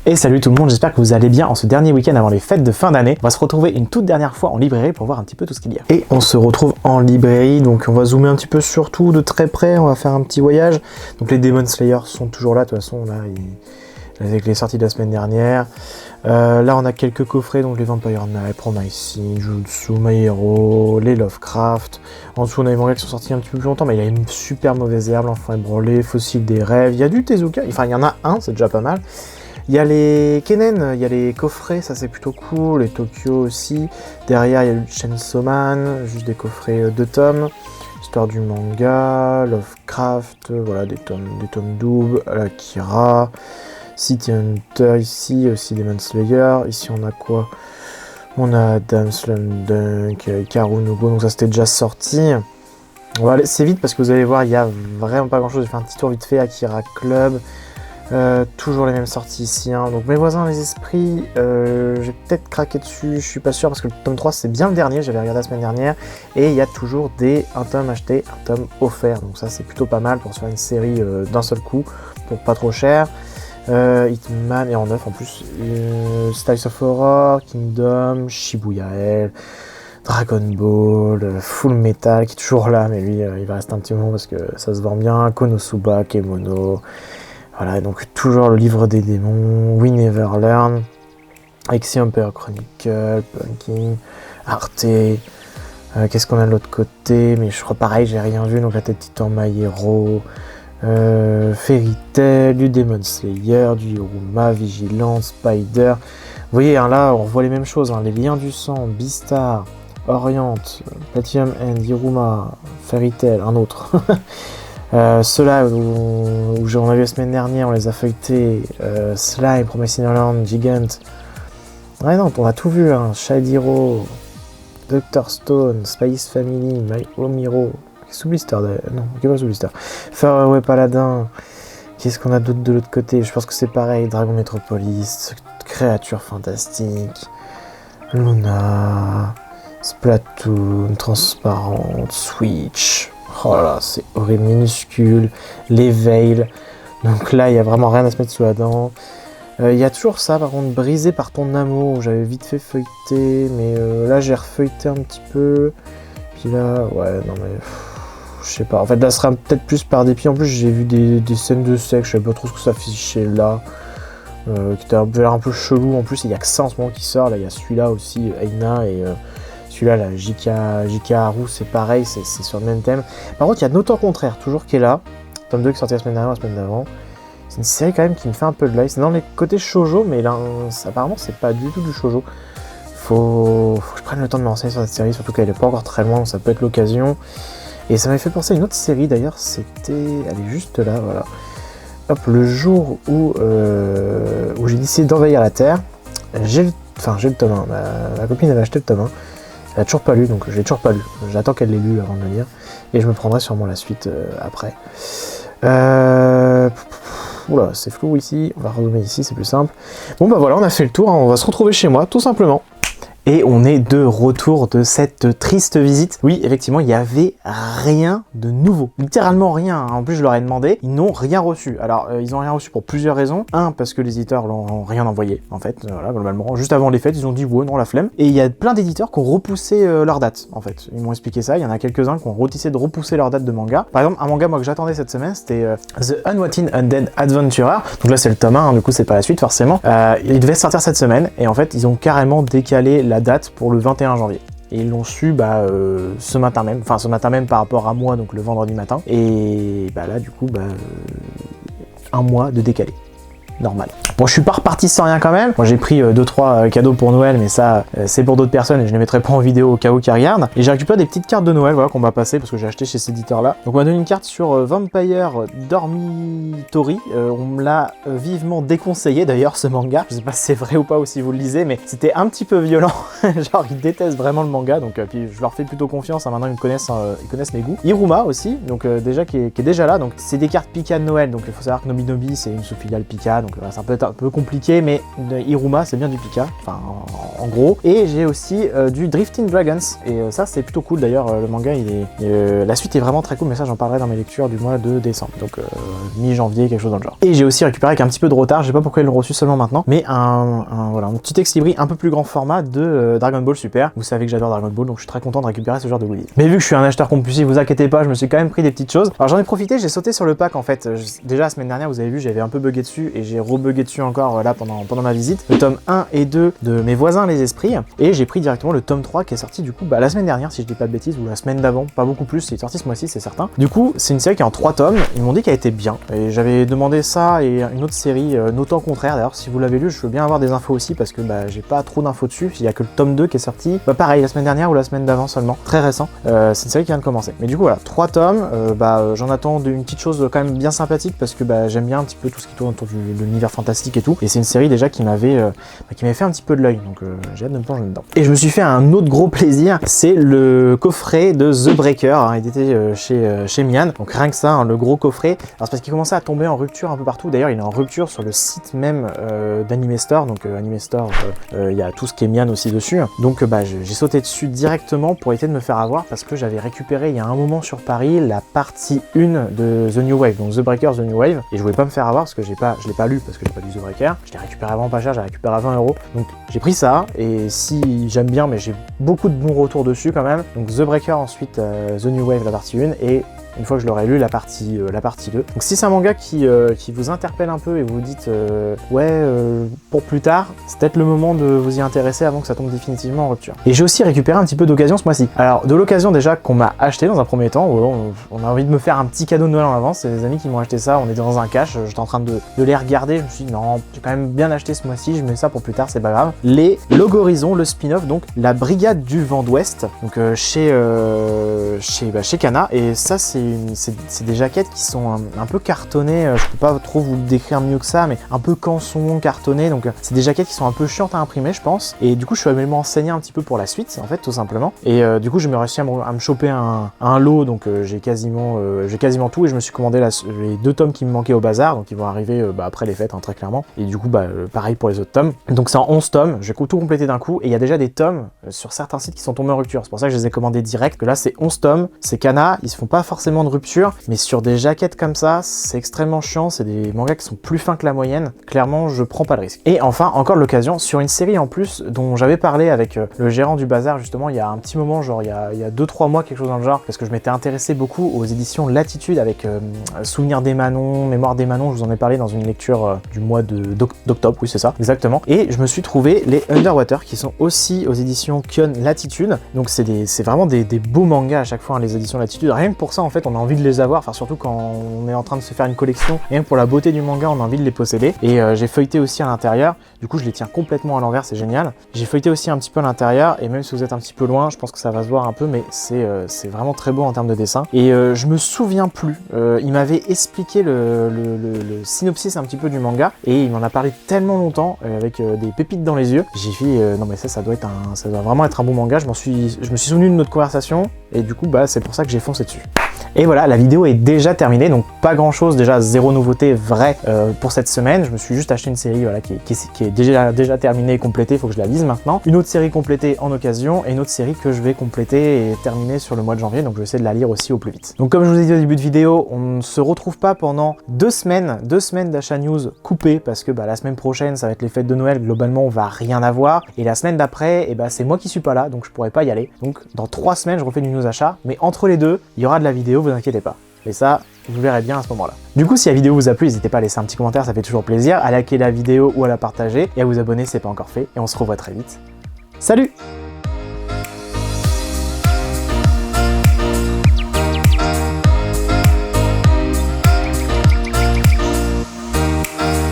Et salut tout le monde, j'espère que vous allez bien en ce dernier week-end avant les fêtes de fin d'année. On va se retrouver une toute dernière fois en librairie pour voir un petit peu tout ce qu'il y a. Et on se retrouve en librairie, donc on va zoomer un petit peu sur tout de très près, on va faire un petit voyage. Donc les Demon Slayer sont toujours là, de toute façon, là, avec les sorties de la semaine dernière. Là on a quelques coffrets, donc les Vampire Knight, Promising, Jutsu, My Hero, les Lovecraft. En dessous on a les mangas qui sont sortis un petit peu plus longtemps, mais il y a une super mauvaise herbe, l'enfant ébranlé, Fossile des rêves, il y a du Tezuka, enfin il y en a un, c'est déjà pas mal. Il y a les Kennen, il y a les coffrets, ça c'est plutôt cool, les Tokyo aussi. Derrière il y a le Chainsaw Man, juste des coffrets 2 tomes. Histoire du manga, Lovecraft, voilà des tomes doubles, Akira, City Hunter ici, aussi Demon Slayer. Ici on a quoi? On a Dame Slam Dunk, Karu no Go, donc ça c'était déjà sorti. On va aller assez vite parce que vous allez voir, il y a vraiment pas grand chose. J'ai fait un petit tour vite fait, Akira Club. Toujours les mêmes sorties ici, hein. Donc mes voisins les esprits, j'ai peut-être craqué dessus, je suis pas sûr parce que le tome 3 c'est bien le dernier, j'avais regardé la semaine dernière, et il y a toujours un tome acheté, un tome offert, donc ça c'est plutôt pas mal pour se faire une série d'un seul coup, pour pas trop cher. Hitman et en neuf en plus, Styles of Horror, Kingdom, Shibuya Hell, Dragon Ball, Full Metal qui est toujours là, mais lui il va rester un petit moment parce que ça se vend bien, Konosuba, Kemono. Voilà, donc toujours le livre des démons, We Never Learn, Exi Emperor Chronicle, Punking, Arte, qu'est-ce qu'on a de l'autre côté, mais je crois pareil, j'ai rien vu, donc la tête titan My Hero, Fairy Tail, du Demon Slayer, du Hiruma, Vigilance, Spider. Vous voyez, hein, là on revoit les mêmes choses, hein, les liens du sang, Beastar, Orient, Platinum End, Hiruma, Fairy Tail, un autre. Ceux-là où on a vu la semaine dernière, on les a feuilletés, Slime, Promising Neverland, Gigant. Ouais non, on a tout vu, hein. Child Hero, Dr. Stone, Space Family, My Home Hero, sous blister, non, qui pas sous blister. Faraway Paladin, qu'est-ce qu'on a d'autre de l'autre côté? Je pense que c'est pareil, Dragon Metropolis, Créatures Fantastiques, Luna, Splatoon, Transparente, Switch. Oh là là, c'est horrible, minuscule, les Veils. Donc là, il n'y a vraiment rien à se mettre sous la dent. Il y a toujours ça, par contre, Brisé par ton amour, où j'avais vite fait feuilleter, mais là, j'ai refeuilleté un petit peu. Puis là, ouais, non mais... je sais pas, en fait, là, ce sera peut-être plus par dépit. En plus, j'ai vu des scènes de sexe, je savais pas trop ce que ça affichait là. Qui avait l'air un peu chelou, en plus, il n'y a que ça en ce moment qui sort. Là, il y a celui-là aussi, Aina, et... celui-là, la J.K. Haru, c'est pareil, c'est sur le même thème. Par contre, il y a Note en contraire, toujours qui est là. Tome 2 qui est sorti la semaine dernière, la semaine d'avant. C'est une série quand même qui me fait un peu de l'œil. C'est dans les côtés shoujo, mais là, apparemment, c'est pas du tout du shoujo. Faut que je prenne le temps de me renseigner sur cette série, surtout qu'elle est pas encore très loin, donc ça peut être l'occasion. Et ça m'avait fait penser à une autre série, d'ailleurs, elle est juste là, voilà. Hop, le jour où j'ai décidé d'envahir la Terre, j'ai le tome 1. Ma copine avait acheté le tome 1. Elle a toujours pas lu, donc je l'ai toujours pas lu. J'attends qu'elle l'ait lu avant de le lire. Et je me prendrai sûrement la suite après. Oula, c'est flou ici. On va rezoomer ici, c'est plus simple. Bon bah voilà, on a fait le tour. Hein. On va se retrouver chez moi, tout simplement. Et on est de retour de cette triste visite. Oui, effectivement, il n'y avait rien de nouveau. Littéralement rien. En plus, je leur ai demandé. Ils n'ont rien reçu. Alors, ils n'ont rien reçu pour plusieurs raisons. Un, parce que les éditeurs n'ont rien envoyé, en fait. Voilà, globalement. Juste avant les fêtes, ils ont dit, ouais, non, la flemme. Et il y a plein d'éditeurs qui ont repoussé leur date, en fait. Ils m'ont expliqué ça. Il y en a quelques-uns qui ont essayé de repousser leur date de manga. Par exemple, un manga, moi, que j'attendais cette semaine, c'était The Unwanted Undead Adventurer. Donc là, c'est le tome 1, hein, du coup, c'est pas la suite, forcément. Il devait sortir cette semaine. Et en fait, ils ont carrément décalé la date pour le 21 janvier. Et ils l'ont su ce matin même par rapport à moi, donc le vendredi matin. Et là du coup un mois de décalé. Normal. Bon, je suis pas reparti sans rien quand même. Moi, j'ai pris 2-3 cadeaux pour Noël, mais ça, c'est pour d'autres personnes et je les mettrai pas en vidéo au cas où qui regardent. Et j'ai récupéré des petites cartes de Noël, voilà, qu'on va passer parce que j'ai acheté chez cet éditeur-là. Donc, on m'a donné une carte sur Vampire Dormitory. On me l'a vivement déconseillé d'ailleurs, ce manga. Je sais pas si c'est vrai ou pas ou si vous le lisez, mais c'était un petit peu violent. Genre, ils détestent vraiment le manga, donc puis je leur fais plutôt confiance. Hein, maintenant, ils connaissent mes goûts. Hiruma aussi, donc déjà qui est déjà là. Donc, c'est des cartes Pika de Noël. Donc, il faut savoir que Nobinobi, c'est une sous-filiale Pika, donc ça peut être un peu compliqué, mais de Iruma, c'est bien du Pika, enfin en gros. Et j'ai aussi du Drifting Dragons, et ça c'est plutôt cool d'ailleurs, le manga, la suite est vraiment très cool, mais ça j'en parlerai dans mes lectures du mois de décembre, donc mi-janvier, quelque chose dans le genre. Et j'ai aussi récupéré avec un petit peu de retard, je sais pas pourquoi ils l'ont reçu seulement maintenant, mais voilà, un petit ex-libris un peu plus grand format de Dragon Ball Super. Vous savez que j'adore Dragon Ball, donc je suis très content de récupérer ce genre de goodies. Mais vu que je suis un acheteur compulsif, vous inquiétez pas, je me suis quand même pris des petites choses. Alors j'en ai profité, j'ai sauté sur le pack en fait. Déjà la semaine dernière, vous avez vu, j'avais un peu bugué dessus et j'ai rebugué dessus encore là pendant ma visite. Le tome 1 et 2 de Mes voisins les esprits, et j'ai pris directement le tome 3 qui est sorti du coup la semaine dernière, si je dis pas de bêtises, ou la semaine d'avant, pas beaucoup plus, c'est sorti ce mois-ci, c'est certain. Du coup, c'est une série qui est en 3 tomes, ils m'ont dit qu'elle était bien, et j'avais demandé ça et une autre série, Notant contraire. D'ailleurs, si vous l'avez lu, je veux bien avoir des infos aussi parce que j'ai pas trop d'infos dessus. Il y a que le tome 2 qui est sorti, pareil, la semaine dernière ou la semaine d'avant seulement, très récent. C'est une série qui vient de commencer. Mais du coup, voilà, 3 tomes, j'en attends une petite chose quand même bien sympathique parce que j'aime bien un petit peu tout ce qui tourne autour de l'univers fantastique et tout. Et c'est une série déjà qui m'avait fait un petit peu de l'œil, donc j'ai hâte de me plonger dedans. Et je me suis fait un autre gros plaisir, c'est le coffret de The Breaker, hein, il était chez Mian. Donc rien que ça, hein, le gros coffret. Alors c'est parce qu'il commençait à tomber en rupture un peu partout. D'ailleurs, il est en rupture sur le site même d'Anime Store. Donc Anime Store, il y a tout ce qui est Mian aussi dessus. Donc j'ai sauté dessus directement pour éviter de me faire avoir parce que j'avais récupéré il y a un moment sur Paris la partie 1 de The New Wave, donc The Breaker, The New Wave, et je voulais pas me faire avoir parce que je l'ai pas lu parce que j'ai pas lu The Breaker. Je l'ai récupéré vraiment pas cher, j'ai récupéré à 20 €. Donc j'ai pris ça, et si j'aime bien, mais j'ai beaucoup de bons retours dessus quand même. Donc The Breaker, ensuite The New Wave, la partie 1, et une fois que je l'aurai lu, la partie 2. Donc si c'est un manga qui vous interpelle un peu et vous vous dites pour plus tard, c'est peut-être le moment de vous y intéresser avant que ça tombe définitivement en rupture. Et j'ai aussi récupéré un petit peu d'occasion ce mois-ci. Alors de l'occasion déjà qu'on m'a acheté dans un premier temps, on a envie de me faire un petit cadeau de Noël en avance, c'est des amis qui m'ont acheté ça, on était dans un cache, j'étais en train de les regarder, je me suis dit non, j'ai quand même bien acheté ce mois-ci, je mets ça pour plus tard, c'est pas grave. Les Logorizon, le spin-off, donc la Brigade du Vent d'Ouest, donc chez Kana, et ça c'est des jaquettes qui sont un peu cartonnées, je peux pas trop vous le décrire mieux que ça, mais un peu canson, cartonné, donc c'est des jaquettes qui sont un peu chiantes à imprimer, je pense, et du coup je suis allé m'enseigner un petit peu pour la suite, en fait, tout simplement, et du coup j'ai réussi à me choper un lot, donc j'ai quasiment tout, et je me suis commandé les 2 tomes qui me manquaient au bazar, donc ils vont arriver après les fêtes, hein, très clairement, et du coup pareil pour les autres tomes, donc c'est en 11 tomes, je vais tout compléter d'un coup, et il y a déjà des tomes sur certains sites qui sont tombés en rupture, c'est pour ça que je les ai commandés direct, que là c'est 11 tomes, c'est Kana, ils se font pas forcément de rupture, mais sur des jaquettes comme ça, c'est extrêmement chiant, c'est des mangas qui sont plus fins que la moyenne, clairement je prends pas le risque. Et enfin, encore l'occasion, sur une série en plus dont j'avais parlé avec le gérant du bazar justement il y a un petit moment, genre il y a 2-3 mois, quelque chose dans le genre, parce que je m'étais intéressé beaucoup aux éditions Latitude avec Souvenirs des Manons, Mémoire des Manons, je vous en ai parlé dans une lecture du mois d'octobre, oui c'est ça, exactement, et je me suis trouvé les Underwater qui sont aussi aux éditions Kion Latitude, donc c'est vraiment des beaux mangas à chaque fois, hein, les éditions Latitude, rien que pour ça en fait on a envie de les avoir, enfin surtout quand on est en train de se faire une collection, et même pour la beauté du manga on a envie de les posséder. Et j'ai feuilleté aussi à l'intérieur, du coup je les tiens complètement à l'envers, c'est génial. J'ai feuilleté aussi un petit peu à l'intérieur, et même si vous êtes un petit peu loin, je pense que ça va se voir un peu, mais c'est vraiment très beau en termes de dessin. Et je me souviens plus, il m'avait expliqué le synopsis un petit peu du manga, et il m'en a parlé tellement longtemps, avec des pépites dans les yeux. J'ai fait non mais ça doit vraiment être un bon manga. Je me suis souvenu de notre conversation, et du coup c'est pour ça que j'ai foncé dessus. Et voilà, la vidéo est déjà terminée, donc pas grand chose, déjà 0 nouveauté vraie pour cette semaine. Je me suis juste acheté une série voilà, qui est déjà terminée et complétée, il faut que je la lise maintenant. Une autre série complétée en occasion, et une autre série que je vais compléter et terminer sur le mois de janvier, donc je vais essayer de la lire aussi au plus vite. Donc comme je vous ai dit au début de vidéo, on ne se retrouve pas pendant 2 semaines d'achat news coupées, parce que la semaine prochaine ça va être les fêtes de Noël, globalement on va rien avoir, et la semaine d'après, c'est moi qui suis pas là, donc je pourrais pas y aller. Donc dans 3 semaines je refais du news achat, mais entre les deux, il y aura de la vidéo, vous inquiétez pas. Et ça, vous verrez bien à ce moment-là. Du coup, si la vidéo vous a plu, n'hésitez pas à laisser un petit commentaire, ça fait toujours plaisir, à liker la vidéo ou à la partager, et à vous abonner si ce n'est pas encore fait, et on se revoit très vite. Salut!